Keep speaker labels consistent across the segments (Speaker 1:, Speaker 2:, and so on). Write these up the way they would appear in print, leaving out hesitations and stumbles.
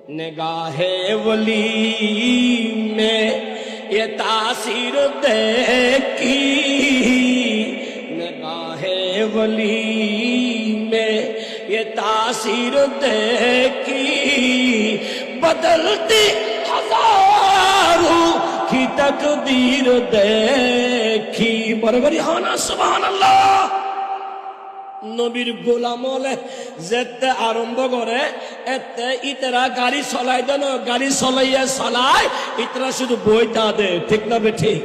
Speaker 1: निगाहे वली में ये तासीर देखी, निगाहे वली में ये तासीर देखी, बदलती हजारों की तकदीर देखी। बरबरी हाना सुभान अल्लाह। নবীর গোলাম হলে যেতে আরম্ভ করে এতে ইতরা গাড়ি চলাই দেন, গাড়ি চলাইয়া চালায়, ইতরা শুধু বইটা দে। ঠিক না বে ঠিক?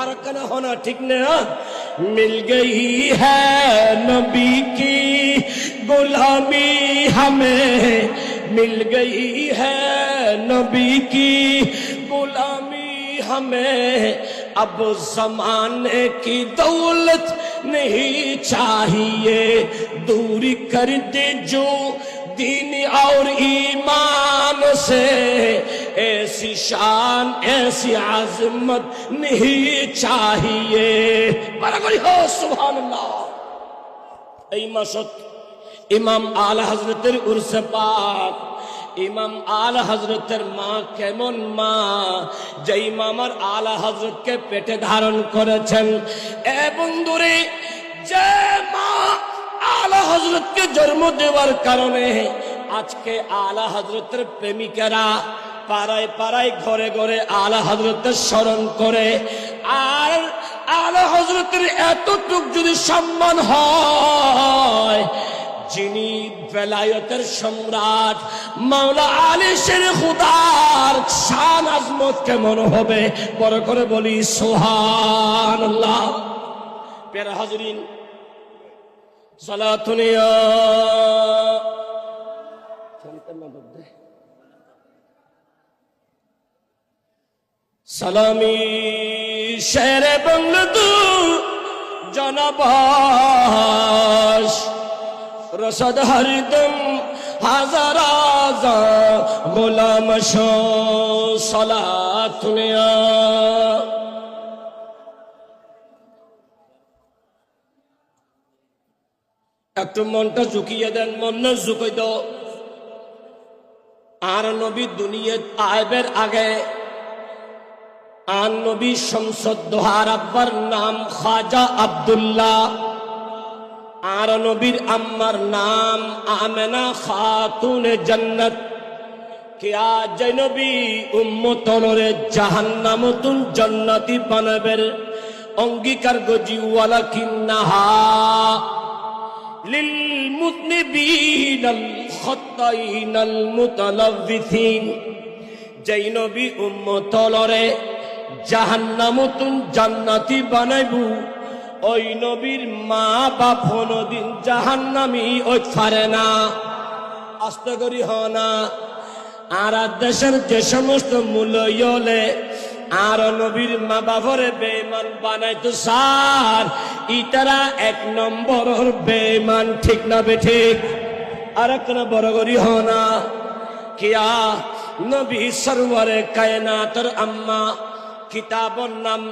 Speaker 1: আর কেন হনা ঠিক না? মিল গই হ্যায় নবী কি গোলামি हमें, मिल गई है नबी की गुलामी हमें, अब जमाने की दौलत नहीं चाहिए, दूरी कर दे जो दीन और ईमान से, ऐसी शान ऐसी आजमत नहीं चाहिए। बराबर हो सुभान अल्लाह। এই মাসত ইমাম আলা হযরতের উরসে পাক, ইমাম আলা হযরতের মা কেমন মা, যে ইমামার আলা হযরতকে পেটে ধারণ করেছেন। এ বন্ধুরে, যে মা আলা হযরতকে জন্ম দেওয়ার কারণে আজকে আলা হযরতের প্রেমিকেরা পাড়ায় পাড়ায় ঘরে ঘরে আলা হযরতের স্মরণ করে। আর আলা হযরতের এতটুক যদি সম্মান হয়, যিনি বেলায়েতের সম্রাট মাওলা আলী শের খুদার শান আজমত কেমন হবে? বড় করে বলি সুবহানাল্লাহ। প্যারা হাজরিন, সালাতুন ইয়া সালামি শেরে বাংলাদু জনাবাস, रसद हरदम हजार आजा गुलाम शो सलातुनिया। একটু মনটা ঝুঁকিয়ে দেন, মন না ঝুঁকাই দাও। আর নবী দুনিয়াত আইবের আগে আর নবী শামসুদ্দোহার আব্বার নাম খাজা আব্দুল্লাহ, আর নবীর আম্মার নাম আমেনা খাতুনে জান্নাত। কিয়া যে নবী উম্মতরে জাহান্নামতুন জান্নাতি বানাবের অঙ্গীকার গজি, ওয়ালাকিন্নাহা লিল মুযনিবিনাল খাত্তাইনাল মুতালাব্বিসিন। যে নবী উম্মতরে জাহান্নামতুন জান্নাতি বানাইবু, ওই নবীর মা বাপ কোনদিন জাহান্নামী ওই পারে না। আস্তে করি হ না। আর দেশের যে সমস্ত মূল্যলে আর নবীর মা বাপরে বেঈমান বানাইতো স্যার, ইতারা এক নম্বরের বেঈমান। ঠিক না বে ঠিক? আর একটা বড় করি হ না। কিয়া নবী সরওয়ারে কায়নাতের আম্মা, কিতাবর নাম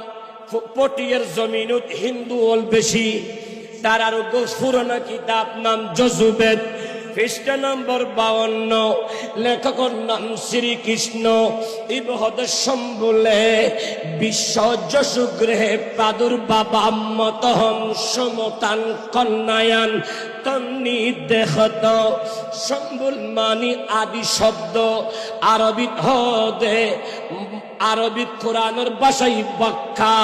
Speaker 1: পটিয়ার জমিনত হিন্দু হল বেশি, তার আরো পুরোনো কিতাব নাম যজুবেদ, পৃষ্ঠা নম্বর 52, লেখকের নাম শ্রীকৃষ্ণ। ইবহদের সম্বলে বিশ্ব যশুগ্রহে প্রাদুর্ভাবাম মতহম সমতান কন্যায়ান তন্নি দেখত। সম্বুল মানি আদি শব্দ, আরবিত হদে, আরবিত কোরআনের ভাষাই ব্যাখ্যা।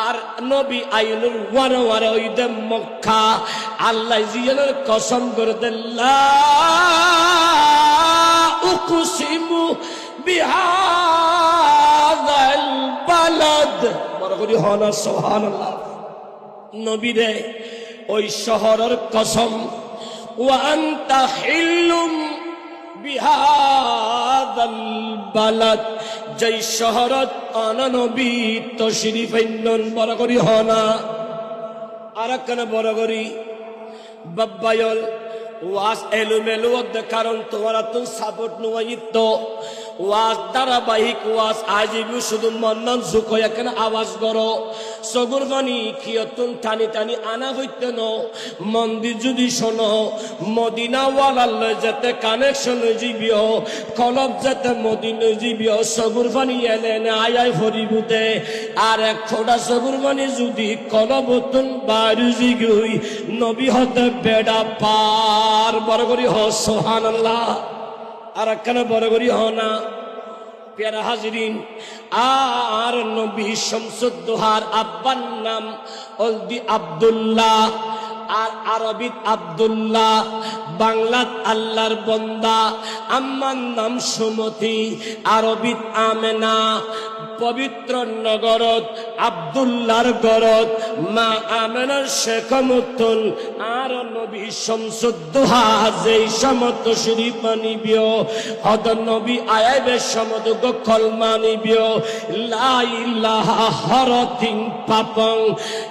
Speaker 1: আর নবী আইনুল ওয়ারে ওই দে মক্কা। আল্লাহ জিয়ানের কসম করে দিল্লা উকসিমু বিহাযাল বালাদ। বড় করে হনা সুবহানাল্লাহ। নবী রে ওই শহরের কসম, ওয়া আনতা হিল্লুম বিহাযাল বালাদ, যেই শহরত অননবী তশরিফ আইনন। বড় করি হনা। আর কেন বড় করি বাব্বায়ল ওয়াস এলোমেলো, কারণ তোমার তো সাপোর্ট নোয়াইতো ওয়াজ ধারাবাহিক ওয়াজ আজিবু শুধু মন্নন ঝুঁক এখানে আওয়াজ করো সগুর বাণী কিয়তুন টানি টানি আনা হইতে ন মন্দির যদি শোনো মদিনাওয়ালার যাতে কানেকশন জীবিও কলব যাতে মদিনা জীবিও সগুর বাণী এনে আয় ফরিবুতে আর এক ফোটা সগুর বাণী যদি কলবতুন বারুজি গই নবী হতে বেড়া পার বড় করি হ সুবহানাল্লাহ আর একখানে বড় করি হ না প্যারা হাজিরিন আর নবী শামসুদ্দোহার আব্বার নাম অলদি আব্দুল্লাহ আর আরবিত আব্দুল্লাহ বাংলাত আল্লাহর বন্দা আম্মার নাম সুমতি আরবিত আমেনা পবিত্র নগরত আব্দুল্লাহর গরত মা আমেনার শেখমতুল আর নবী শামসুদ্দোহা যেই সমত শরীফ মানিবিও হদ নবী আয়াবে সমত কলমা নিবিও লা ইলাহা হরতিন পাপং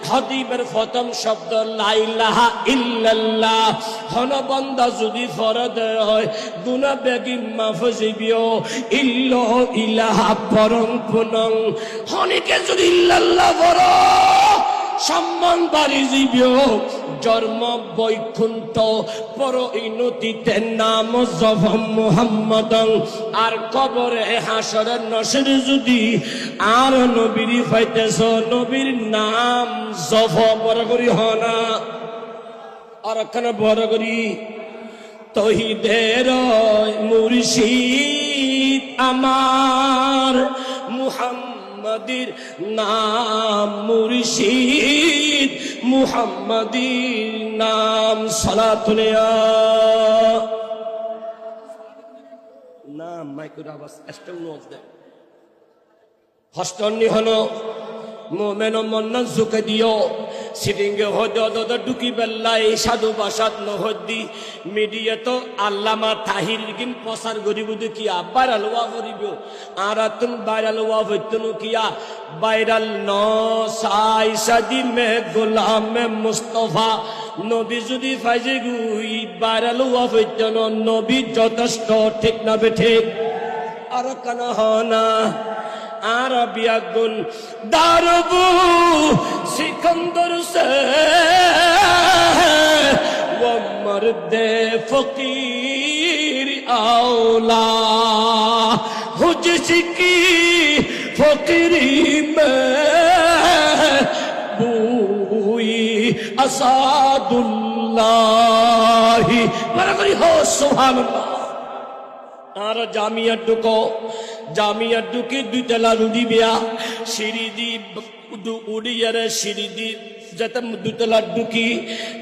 Speaker 1: খদিবের প্রথম শব্দ লা ইলাহা ইল্লাল্লাহ হন বান্দা যদি ফরদ হয় গুনাহ বেগি মাফ হইবিও ইল্লাহ ইলাহা পরম পুনং হনিকে যদি ইল্লাল্লাহ বড় সম্মান বাড়ি জীবিও জন্ম বৈকুণ্ঠ পর ইনতিতে নাম জফম মুহাম্মাদং আর কবরে হাসরের নসর যদি আর নবীর পাইতেছ নবীর নাম জফ বড় করি হনা আর একখানে বড় করি তহিদের মুর্শিদ আমার মুহাম্মাদির নাম মুর্শিদ মুহাম্মাদির নাম সালাতুলিয়া নাম মাইকুর আওয়াজ এস্টম নোজ দে হস্তনি হলো মোমেন মন্না ঝুঁকে দিও সিটিংগে হদ ডুকি বেল্লাই সাধু বাসাত নহদি মিডিয়া তো আল্লামা তাহির গিন প্রচার করিব দেখিয়া ভাইরাল হওয়া করিব আর তুন ভাইরাল হওয়া হইতনু কিয়া ভাইরাল ন সাই সাদি মে গোলাম মে মুস্তফা নবী যদি ফাইজে গুই ভাইরাল হওয়া হইতন নবী যথেষ্ট ঠিক না বেঠিক আর কেন হনা আরবিয়া গুল দারবু সিকন্দর সে ও মর্দে ফকির আওলা হো জিসকি ফকিরি মে বুই আসাদুল্লাহ বড় করি হো সুবহানাল্লাহ আর জামিয়া ঢুকো জামিয়া ঢুকে দুইতলা রুডি বিয়া সিঁড়ি দি উড়িয়ারে সিঁড়ি দি যাতে দুইতলা ঢুকি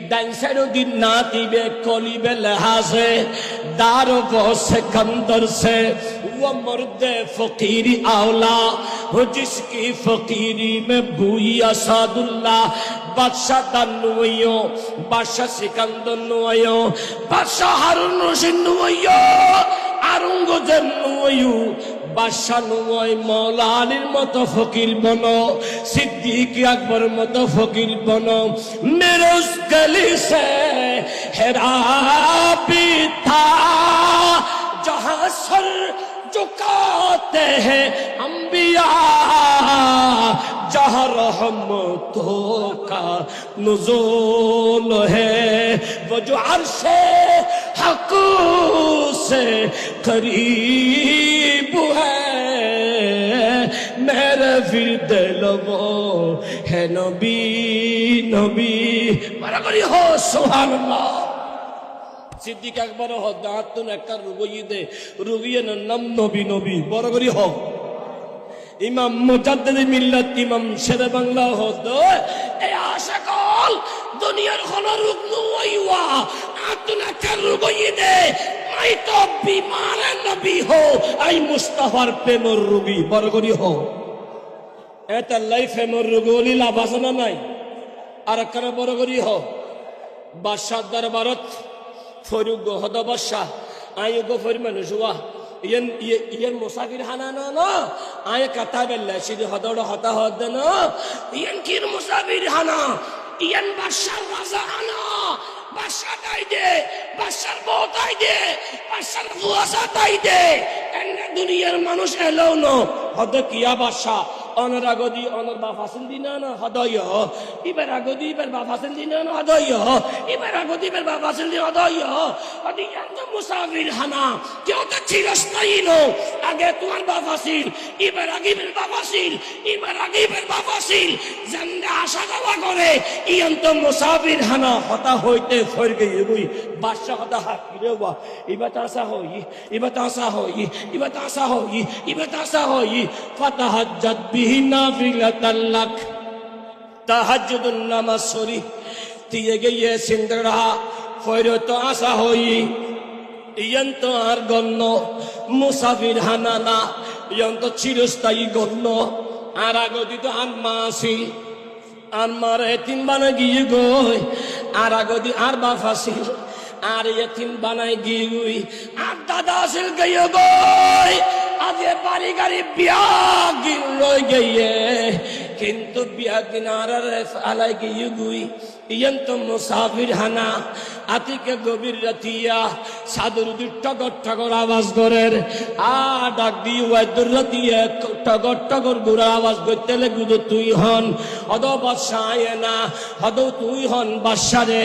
Speaker 1: ডান সাইডও দিন না দিবে কলিবে লেহাসে দার বসে কন্দর সে वो मर्द फकीरी आउला हो जिसकी फकीरी में बुई असादुल्लाह बादशाह दानुयो बादशाह सिकंदर नुयो बादशाह हारून रशीद नुयो আরঙ্গজের নুয়ু বাদশা নুয় মৌলা আলীর মতো ফকির বনো সিদ্দিক আকবর মতো ফকির বনো মেরুজ গলি সে হেরা পিতা जहां सर झुकाते हैं अंबिया जहां रहमतों का नुज़ूल है वो जो अर्शे हक से करीब है मेरे विरद लबो है नबी नबी बराबरी हो सुभान अल्लाह সিদ্দিক আকবর হ দাঁতুন একটা রুগিয়ে দে রুগিয়ে নাম নবী নবী বড় করি হ ইমাম মুজাদ্দিদ মিল্লাত ইমাম শেরে বাংলা হ এই আশাকল দুনিয়ার কোন রোগ নইওয়া আতুন একটা রুগিয়ে দে আই তো বিমার নবী হো আই মুস্তাফার প্রেমর রুগী বড় করি হ এটা লাইফে মোর রুগলি লাভাসনা নাই আর একটা বড় করি হ বাদশাহ দরবারত ফরুগ হদ বাদশাহ আয় গো ফরি মানুষ হুয়া ইয়েন মুসাফির হানা না আয় কথা বেল্লা সিদি হদড় হতা হদ না ইয়েন কির মুসাফির হানা ইয়েন বাদশার রাজা হানা বাদশা তাই দে বাদশার বউ তাই দে বাদশার বুয়াসা তাই দে এন্না দুনিয়ার মানুষ এলো না হদ কিয়া বাসা অনরাগদি অনর বাপ হাসেন দিনা না হদয় ইবার আগদি ইবার বাপ হাসেন দিনা না হদয় ইবার আগদি ইবার বাপ হাসেন দিনা হদয় অধিকাংশ মুসাফির হানা কেউ তো চিরস্থায়ী নো আগে তোমার বাপ হাসিল ইবার আগে ইবার বাপ হাসিল ইবার আগে ইবার বাপ হাসিল জানলে আসা যাওয়া করে ইয়ন্ত মুসাফির হানা হতা হইতে ফের গিয়ে বই বাদশা হতা হাকিরে বা ইবার তাসা হই ইবার তাসা হই ইবার তাসা হই ইবার তাসা হই ফাতাহাজ্জাত বিহি নাফিলাতাল লাক তাহাজ্জুদুন নামাজ সরি দিয়ে গিয়ে সিন্দরা ফের তো আসা হই ইয়ন্ত আর গণ্য মুসাফির হানা না ইয়ন্ত চিরস্থায়ী গণ্য আর আগদি তো আনমা আসিল আনমার এতিম বানাই গিয়ে গই আর আগদি আর বাপ আসিল আর এতিম বানাই গিয়ে গই আর দাদা আসিল গিয়ে গই আজে বাড়ি গাড়ি বিয়া গিন লই গিয়ে কিন্তু বিয়া দিন আর আলাই গিয়ে গই ইয়ন্ত মুসাফির হানা আতিকে গভীর রাতিয়া সাদুর টগর টগর আওয়াজ করের ডাক দিয়ে ওয়াইদুর রাতিয়া টগর টগর গুড়া আওয়াজ করতে লেগুলো তুই হন হদ বাদশায় না হদ তুই হন বাদশারে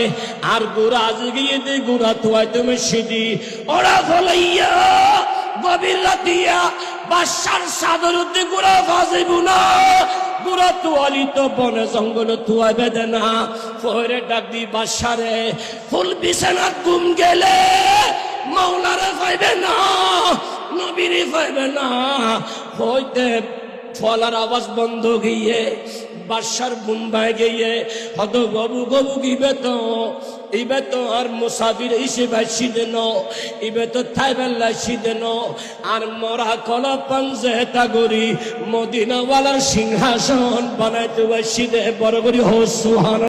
Speaker 1: আর গুড়া আজ গিয়ে দে গুড়া তুয়াই তুমি সিদি ওরা ফলাইয়া গভীর রাতিয়া বাদশার সাদুর উদ্দি গুড়া ফাজিব না গুড়া তুয়ালি তো বনে জঙ্গল তুয়া বেদে না ফরে ডাক দি বাদশারে ফুল বিছানা ঘুম গেলে মাওলারে পাইবে না নবীরে পাইবে না হইতে ফলার আওয়াজ বন্ধ গিয়ে বাদশার ঘুম ভাই গিয়ে হদ গবু গবু গিবে তো আর মুসাফির হিসেবে সিদেন ইবে তো থাইবেল্লা সিদেন আর মরা কলা পাঞ্জেতা গরি মদিনাওয়ালার সিংহাসন বানাইতে সিদে বড় করি হো সুহান